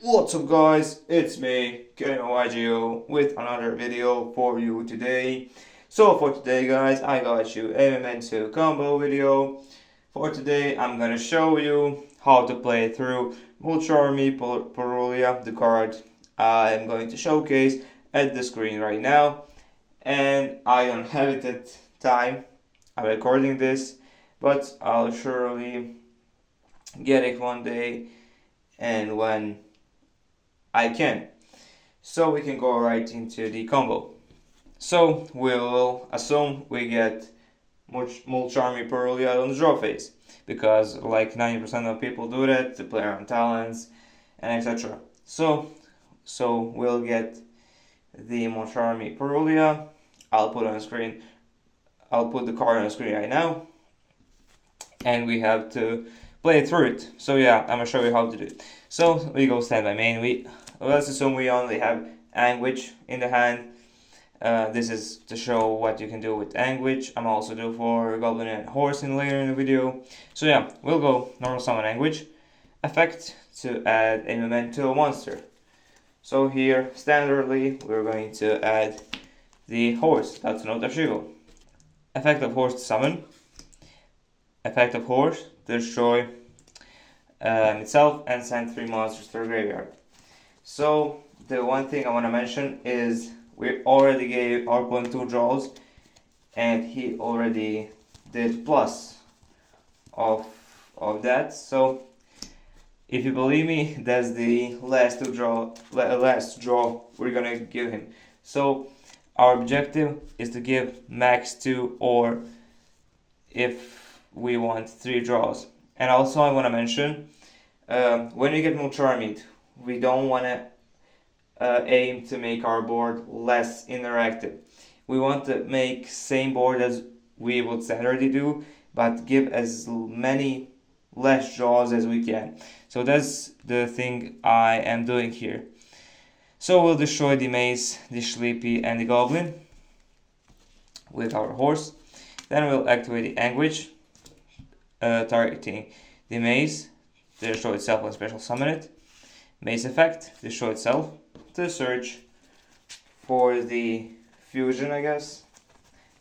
What's up guys, it's me, Kema-YGO, with another video for you today. So for today guys, I got you a memento combo video. For today I'm gonna show you how to play through mulcharmy Parulia, the card I'm going to showcase at the screen right now. And I don't have it at time, I'm recording this, but I'll surely get it one day and when I can. So we can go right into the combo. So we'll assume we get mulcharmy Parulia on the draw phase, because like 90% of people do that, to play around talents and etc. So we'll get the mulcharmy Parulia. I'll put on screen. I'll put the card on the screen right now, and we have to play through it. So yeah, I'm gonna show you how to do it. So we go stand by main. Let's assume we only have Anguish in the hand. This is to show what you can do with Anguish. I'm also do for Goblin and Horse later in the video. So yeah, we'll go normal summon Anguish. Effect to add a memento monster. So here, standardly, we're going to add the Horse. That's not a yugioh. Effect of Horse to summon. Effect of Horse to destroy itself and send 3 monsters to the graveyard. So the one thing I want to mention is we already gave our opponent 2 draws, and he already did plus of that. So if you believe me, that's the last draw we're gonna give him. So our objective is to give max 2, or if we want 3 draws. And also I want to mention, when you get mulcharmied, we don't want to aim to make our board less interactive. We want to make same board as we would standardly do, but give as many less draws as we can. So that's the thing I am doing here. So we'll destroy the maze, the sleepy, and the goblin with our horse. Then we'll activate the Anguish, targeting the maze to destroy itself and special summon it. Maze effect, destroy itself, to search for the fusion, I guess,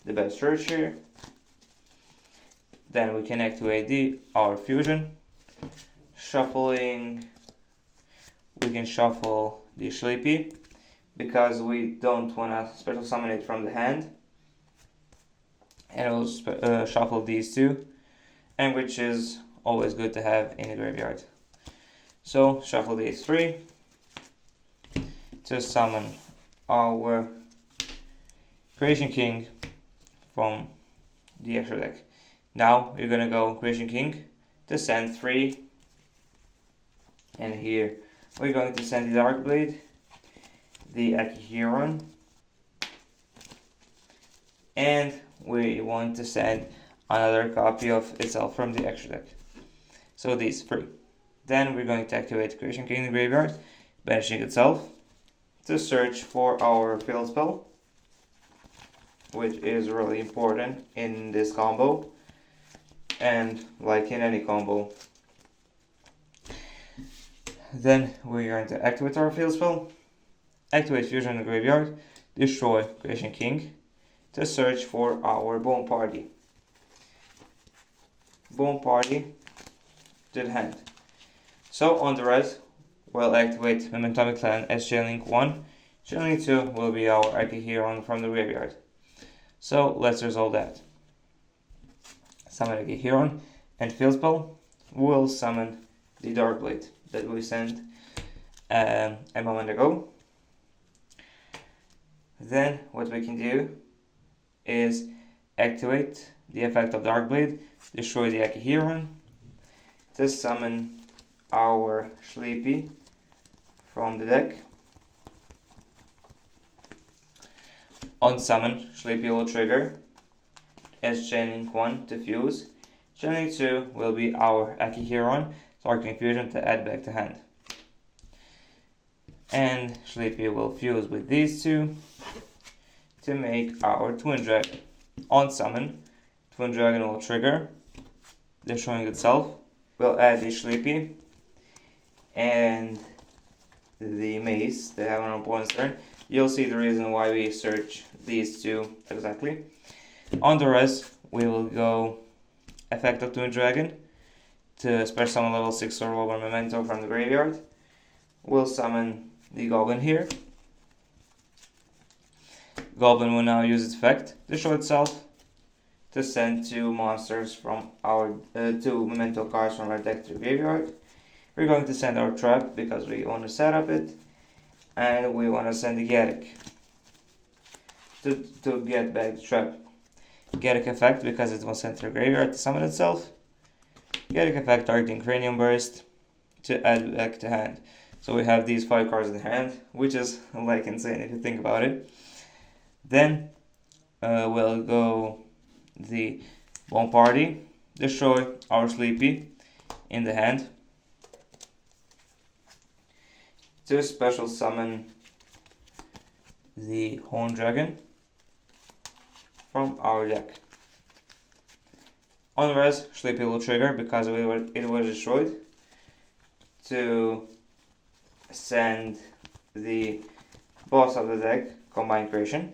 the best search here. Then we can activate our fusion, shuffling. We can shuffle the sleepy because we don't want to special summon it from the hand, and we'll shuffle these two, and which is always good to have in the graveyard. So shuffle these 3 to summon our Creation King from the extra deck. Now we're gonna go Creation King to send 3, and here we're going to send the Darkblade, the Akihiron, and we want to send another copy of itself from the extra deck. So these 3. Then we're going to activate Creation King in the graveyard, banishing itself, to search for our field spell, which is really important in this combo, and like in any combo. Then we're going to activate our field spell, activate Fusion in the graveyard, destroy Creation King, to search for our Bone Party. Bone Party to the hand. So on the red, we'll activate Memento Clan as Chainlink 1. Chainlink 2 will be our Akihiron from the graveyard. So let's resolve that. Summon Akihiron, and field spell will summon the Darkblade that we sent a moment ago. Then what we can do is activate the effect of Darkblade, destroy the Akihiron, to summon our Sleepy from the deck. On summon, Sleepy will trigger as Chainlink 1 to fuse. Chainlink 2 will be our Akihiron, targeting fusion to add back to hand. And Sleepy will fuse with these 2 to make our Twin Dragon. On summon, Twin Dragon will trigger, destroying itself. We'll add the Sleepy, and the mace they have on our opponent's turn. You'll see the reason why we search these two exactly. On the rest, we will go effect of Twin Dragon to special summon level 6 or lower memento from the graveyard. We'll summon the Goblin here. Goblin will now use its effect to show itself to send two monsters from our two memento cards from our deck to the graveyard. We're going to send our trap because we want to set up it, and we want to send the Gaddock to get back the trap. Gaddock effect because it was sent to the graveyard to summon itself. Gaddock effect targeting Cranium Burst to add back to hand. So we have these 5 cards in hand, which is like insane if you think about it. Then we'll go the Bone Party, destroy our Sleepy in the hand to special summon the Horn Dragon from our deck. On the rest, Sleepy will trigger because it was destroyed to send the boss of the deck, Combined Creation.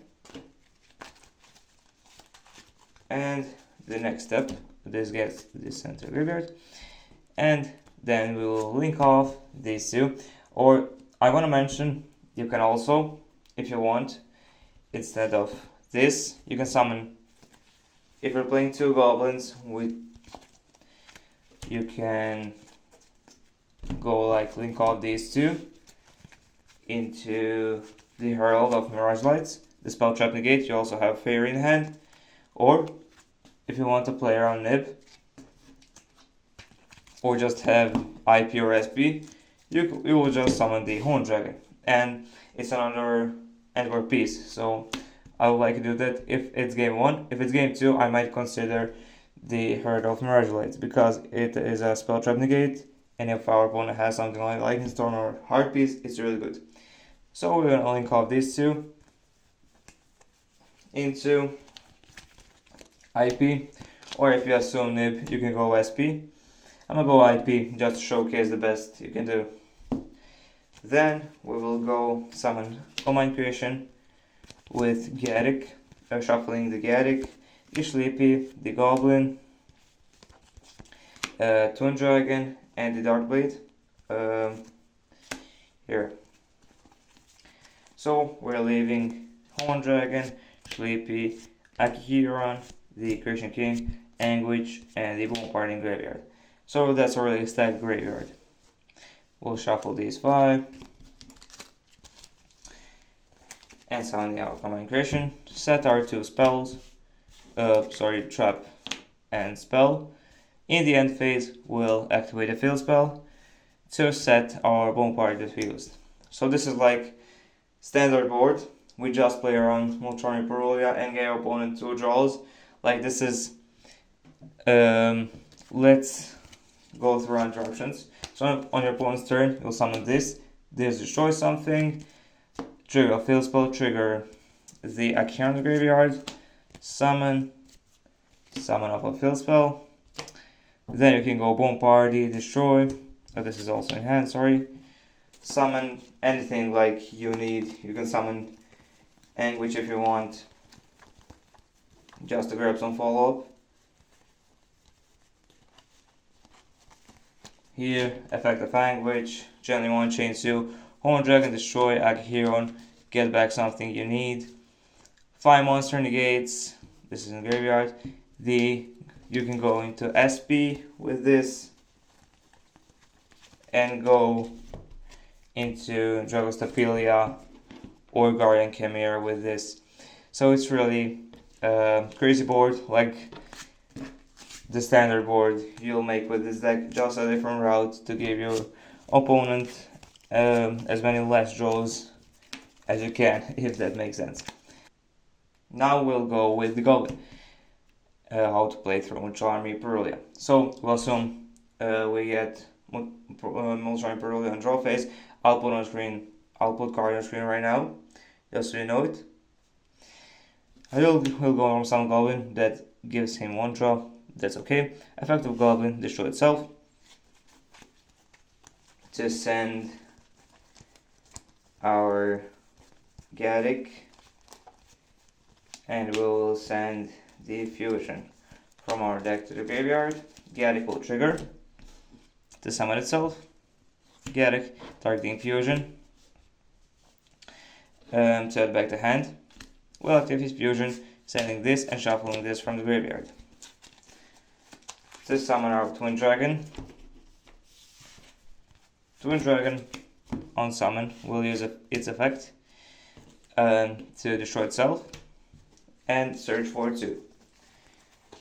And the next step, this gets this center graveyard, and then we will link off these two. Or I want to mention, you can also, if you want, instead of this, you can summon. If you're playing 2 goblins, you can go like link off these two into the Herald of Mirage Lights, the spell trap negate. You also have Fairy in hand. Or if you want to play around Nib or just have IP or SP, you will just summon the Horn Dragon, and it's another Antwerp piece. So I would like to do that if it's game 1. If it's game 2, I might consider the Herd of Mirage Lights because it is a spell trap negate, and if our opponent has something like Lightning Storm or Heart Piece, it's really good. So we're gonna link off these two into IP, or if you assume Nib, you can go SP. I'm gonna go IP just to showcase the best you can do. Then we will go summon Combined Creation with Gaddock, shuffling the Gaddock, the Sleepy, the Goblin, Twin Dragon, and the Darkblade here. So we're leaving Horn Dragon, Sleepy, Akihiron, the Creation King, Anguish, and the Bone Party in graveyard. So that's already a stacked graveyard. We'll shuffle these 5 and summon the Combined Creation. Set our 2 spells, trap and spell. In the end phase, we'll activate a field spell to set our Bone Party that we used. So this is like standard board. We just play around mulcharmy Perulia and get our opponent 2 draws. Like this is, let's go through our interruptions. So on your opponent's turn, you'll summon this destroys something, trigger a field spell, trigger the Akihiron graveyard, summon off a field spell. Then you can go Bone Party, destroy, this is also in hand, sorry. Summon anything like you need. You can summon Anguish if you want, just to grab some follow-up. Here, effect of Anguish, Gently One, Chain 2, Horn Dragon, destroy, Akihiron, get back something you need. 5 monster negates, this is in the graveyard. You can go into SP with this, and go into Dragostapelia or Guardian Chimera with this. So it's really crazy board, like the standard board you'll make with this deck, just a different route to give your opponent as many less draws as you can, if that makes sense. Now we'll go with the Goblin, how to play through mulcharmy Perulia. So we'll assume we get mulcharmy Perulia on draw phase. I'll put card on screen right now, just so you know it. We'll go on some Goblin that gives him 1 draw. That's okay. Effective Goblin, destroy itself to send our Gaddick, and we'll send the fusion from our deck to the graveyard. Gaddick will trigger to summon itself. Gaddick targeting fusion to add back to hand. We'll activate his fusion, sending this and shuffling this from the graveyard. To summon our Twin Dragon. Twin Dragon on summon will use its effect to destroy itself and search for 2.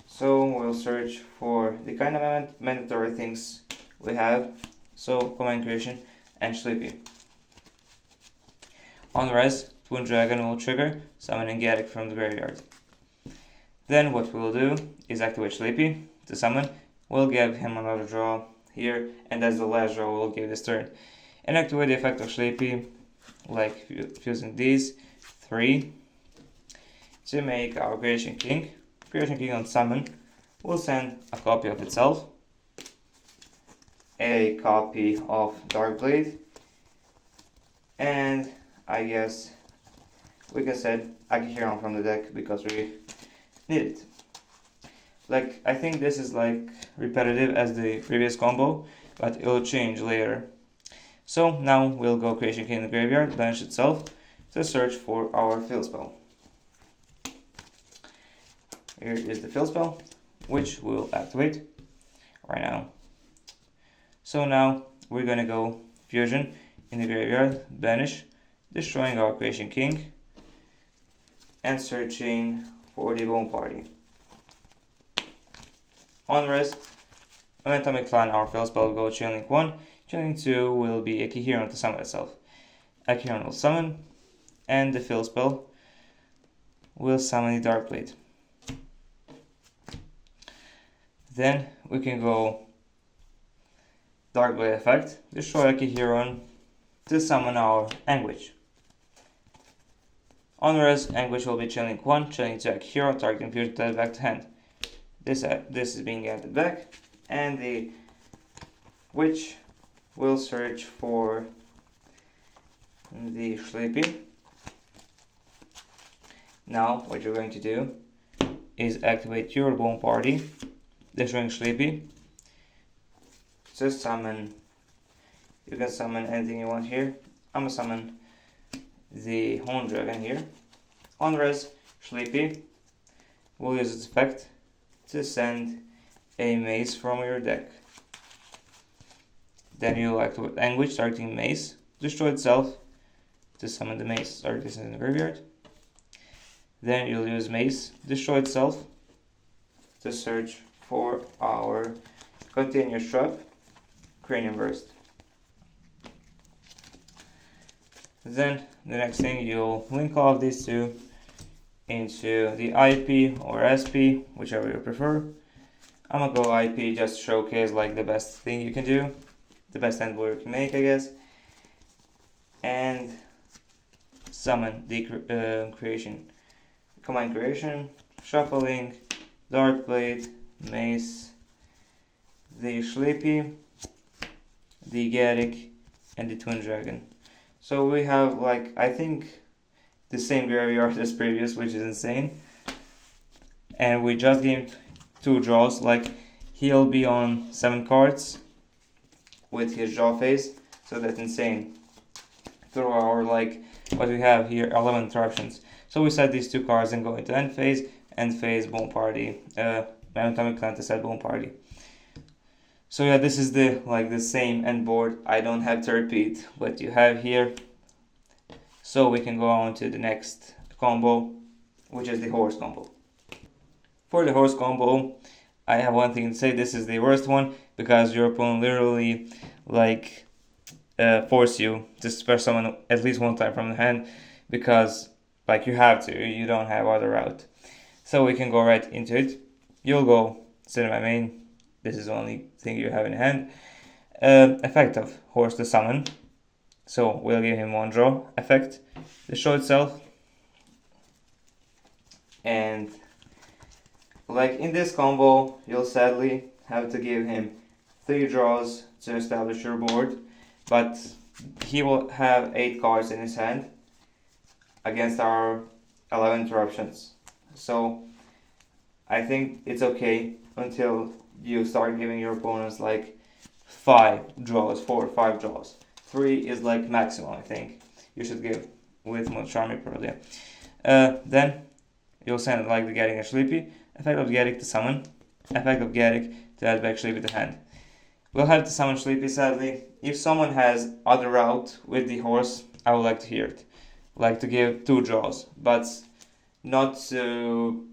So we'll search for the kind of mandatory things we have. So Command Creation and Sleepy. On res, Twin Dragon will trigger, summoning Gaddick from the graveyard. Then what we'll do is activate Sleepy to summon. We'll give him another draw here, and that's the last draw we'll give this turn. And activate the effect of Sleepy, like fusing these 3 to make our Creation King. Creation King on summon will send a copy of itself, a copy of Darkblade, and I guess we can send Akihiro from the deck because we need it. Like, I think this is like repetitive as the previous combo, but it will change later. So now we'll go Creation King in the graveyard, banish itself to search for our field spell. Here is the field spell, which we'll activate right now. So now we're gonna go fusion in the graveyard, banish, destroying our Creation King, and searching for the Bone Party. On rest, Momentum Clan, our field spell will go Chain Link 1, Chain Link 2 will be Akihiro to summon itself. Akihiro will summon, and the field spell will summon the Darkblade. Then we can go Darkblade effect, destroy Akihiro to summon our Anguish. On res, Anguish will be Chain Link 1, Chain Link 2 Akihiro, targeting fusion to add back to hand. This is being added back, and the Witch will search for the Sleepy. Now what you're going to do is activate your Bone Party, destroying Sleepy. Just summon, you can summon anything you want here. I'm gonna summon the Horn Dragon here. On res, Sleepy will use its effect to send a mace from your deck. Then you'll activate Anguish, targeting mace, destroy itself to summon the mace. Start this in the graveyard. Then you'll use mace, destroy itself to search for our continuous trap, Cranium Burst. Then the next thing, you'll link all of these two into the IP or SP, whichever you prefer. I'm gonna go IP just to showcase like the best thing you can do, the best end board you can make, I guess. And summon the creation, Command Creation, shuffling, Darkblade, Mace, the Sleepy, the Gaddick, and the Twin Dragon. So we have, like, I think the same graveyard as previous, which is insane. And we just gained 2 draws. Like, he'll be on 7 cards with his draw phase, so that's insane. Through our, like, what we have here, 11 interruptions. So we set these 2 cards and go into end phase, Bone Party, Atomic Clan to set Bone Party. So yeah, this is the same end board. I don't have to repeat what you have here. So we can go on to the next combo, which is the horse combo. For the horse combo, I have one thing to say. This is the worst one because your opponent literally force you to spare someone at least one time from the hand because you have to. You don't have other route. So we can go right into it. You'll go Cinema main. This is the only thing you have in hand. Effect of horse to summon. So we'll give him 1 draw. Effect, destroy itself. And in this combo, you'll sadly have to give him 3 draws to establish your board. But he will have 8 cards in his hand against our 11 interruptions. So I think it's okay until you start giving your opponents like 5 draws, 4 or 5 draws. 3 is like maximum, I think you should give with mulcharmy probably. Then you'll send like the getting a sleepy, effect of getting to summon, effect of getting to add back sleepy to hand. We'll have to summon sleepy sadly. If someone has other route with the horse, I would like to hear it. Like to give 2 draws, but not to,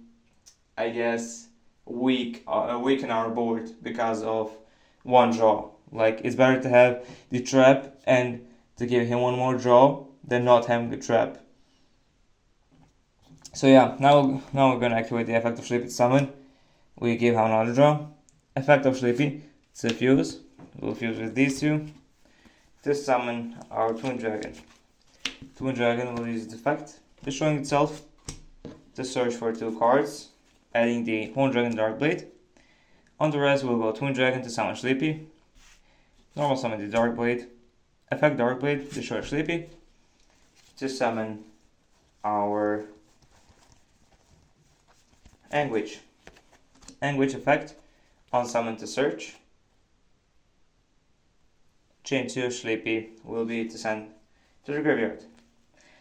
I guess, weaken our board because of 1 draw. Like it's better to have the trap and to give him 1 more draw than not having the trap. So yeah, now we're gonna activate the effect of sleepy to summon. We give him another draw. Effect of sleepy to fuse. We'll fuse with these 2 to summon our Twin Dragon. Twin Dragon will use its effect, destroying itself to search for 2 cards, adding the Horn Dragon Dark Blade. On the rest, we'll go Twin Dragon to summon Sleepy. Normal summon the Dark Blade. Effect Dark Blade, destroy Sleepy. To summon our Anguish. Anguish effect on summon to search. Chain 2 Sleepy will be to send to the graveyard.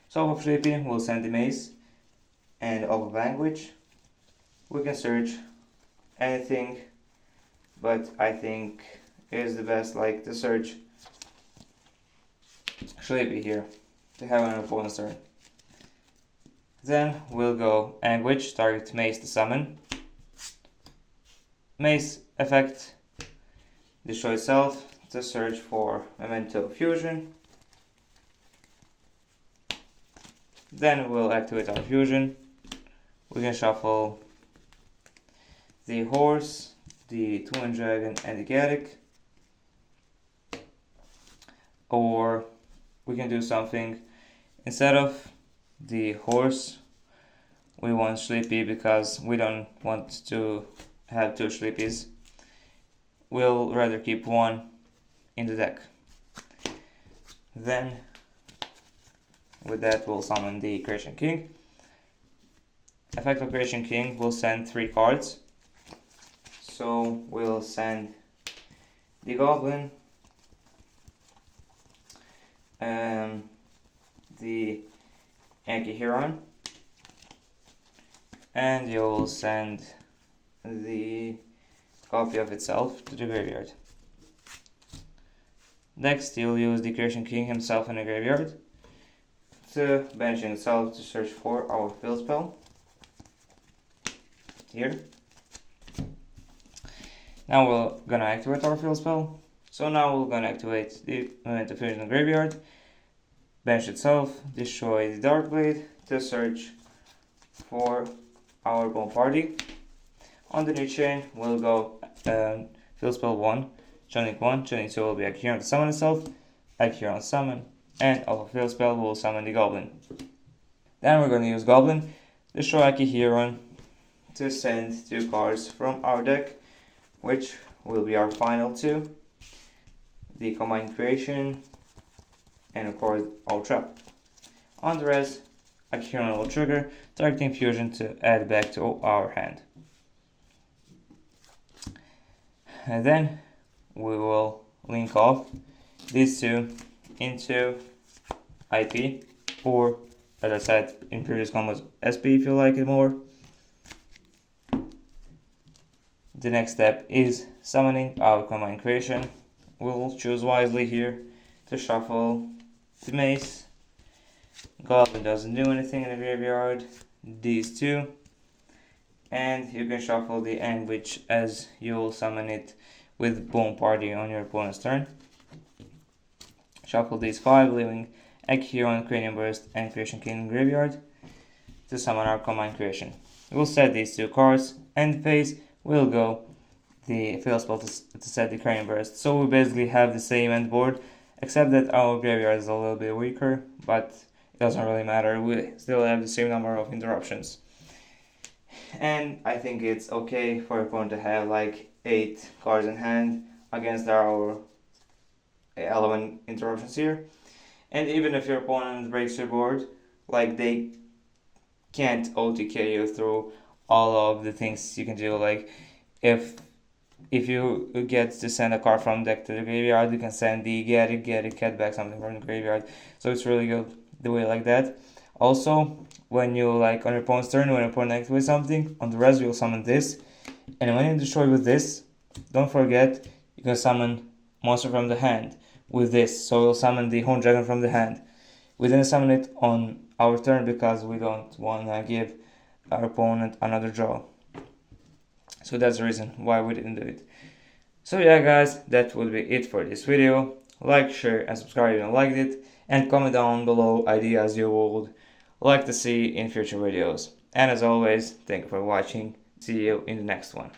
So off of Sleepy, we'll send the mace, and off of Anguish, we can search anything, but I think it is the best like to search Sleepy here to have an opponent's turn. Then we'll go Anguish, target mace to summon. Mace effect, destroy itself to search for memento fusion. Then we'll activate our fusion. We can shuffle the horse, the Twin Dragon, and the Garrick. Or we can do something. Instead of the horse, we want Sleepy because we don't want to have 2 Sleepies. We'll rather keep 1 in the deck. Then with that we'll summon the Creation King. Effect of Creation King will send 3 cards. So we'll send the Goblin, the Anguish, and you'll send the copy of itself to the graveyard. Next, you'll use the Creation King himself in the graveyard to banishing itself to search for our field spell. Here. Now we're gonna activate our field spell. So now we're gonna activate the memento fusion in the graveyard, banish itself, destroy the Dark Blade to search for our Bone Party. On the new chain, we'll go field spell 1, Chunning 1, Chunning 2 will be Anguish to summon itself, Anguish summon, and off of field spell we'll summon the Goblin. Then we're gonna use Goblin, destroy Anguish to send 2 cards from our deck, which will be our final 2, the Combined Creation, and of course our trap. On the rest, Anguish will trigger, targeting fusion to add back to our hand. And then we will link off these 2 into IP, or as I said in previous combos, SP if you like it more. The next step is summoning our Combined Creation. We'll choose wisely here to shuffle the mace. Goblin doesn't do anything in the graveyard. These 2. And you can shuffle the Anguish as you'll summon it with Bone Party on your opponent's turn. Shuffle these 5, leaving Anguish, Cranium Burst, and Creation King in the graveyard to summon our Combined Creation. We'll set these 2 cards, and phase will go the field spell to set the Cranium Burst. So we basically have the same end board, except that our graveyard is a little bit weaker, but it doesn't really matter. We still have the same number of interruptions. And I think it's okay for your opponent to have like 8 cards in hand against our element interruptions here. And even if your opponent breaks your board, like they can't OTK you through all of the things you can do. Like if you get to send a card from deck to the graveyard, you can send the get it, cat back something from the graveyard. So it's really good the way like that. Also, when you like on your opponent's turn, when your opponent activates something, on the rest you'll summon this. And when you destroy with this, don't forget you can summon monster from the hand with this. So we'll summon the Horned Dragon from the hand. We didn't summon it on our turn because we don't want to give our opponent another draw. So that's the reason why we didn't do it. So yeah guys, that would be it for this video. Like, share and subscribe if you liked it, and comment down below ideas you would like to see in future videos. And as always, thank you for watching. See you in the next one.